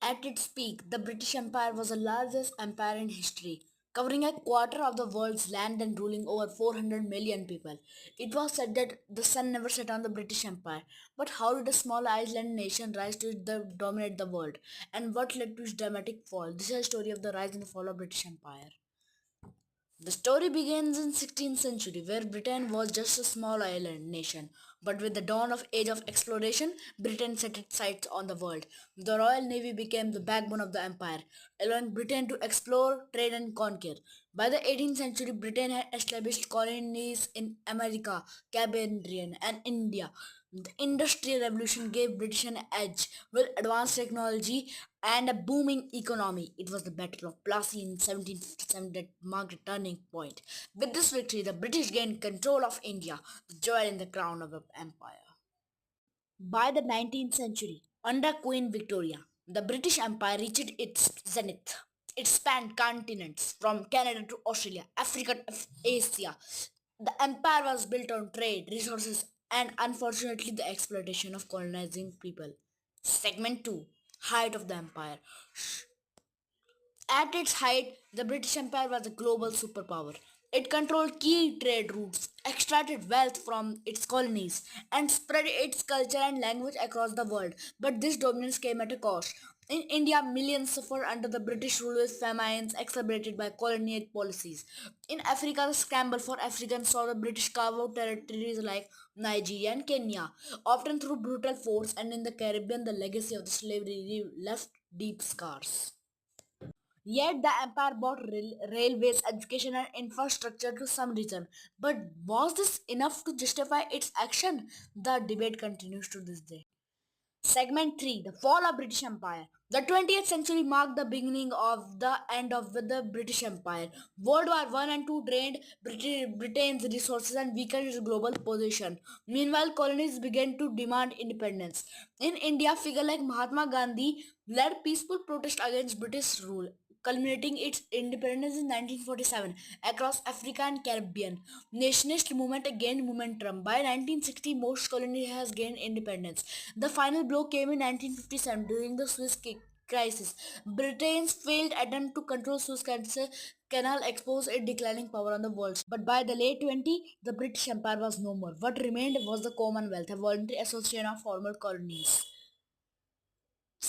At its peak, the British Empire was the largest empire in history, covering a quarter of the world's land and ruling over 400 million people. It was said that the sun never set on the British Empire. But how did a small island nation rise to dominate the world? And what led to its dramatic fall? This is a story of the rise and the fall of British Empire. The story begins in 16th century where Britain was just a small island nation, but with the dawn of age of exploration, Britain set its sights on the world. The Royal Navy became the backbone of the empire, allowing Britain to explore, trade and conquer. By the 18th century, Britain had established colonies in America, Caribbean and India. The Industrial Revolution gave British an edge with advanced technology and a booming economy. It was the Battle of Plassey in 1757 that marked a turning point. With this victory, the British gained control of India, the jewel in the crown of the empire. By the 19th century, under Queen Victoria, the British Empire reached its zenith. It spanned continents from Canada to Australia, Africa to Asia. The empire was built on trade, resources, and unfortunately the exploitation of colonizing people. Segment 2, Height of the Empire. At its height, the British Empire was a global superpower. It controlled key trade routes, extracted wealth from its colonies, and spread its culture and language across the world. But this dominance came at a cost. In India, millions suffered under the British rule with famines exacerbated by colonial policies. In Africa, the scramble for Africans saw the British carve out territories like Nigeria and Kenya, often through brutal force, and in the Caribbean, the legacy of the slavery left deep scars. Yet the empire bought railways, education, and infrastructure to some region. But was this enough to justify its action? The debate continues to this day. Segment 3, The Fall of British Empire. The 20th century marked the beginning of the end of the British Empire. World War I and II drained Britain's resources and weakened its global position. Meanwhile, colonies began to demand independence. In India, figures like Mahatma Gandhi led peaceful protest against British rule, culminating its independence in 1947 across Africa and Caribbean. Nationalist movement gained momentum. By 1960, most colonies has gained independence. The final blow came in 1957 during the crisis. Britain's failed attempt to control Canal exposed its declining power on the world. But by the late 20th, the British Empire was no more. What remained was the Commonwealth, a voluntary association of former colonies.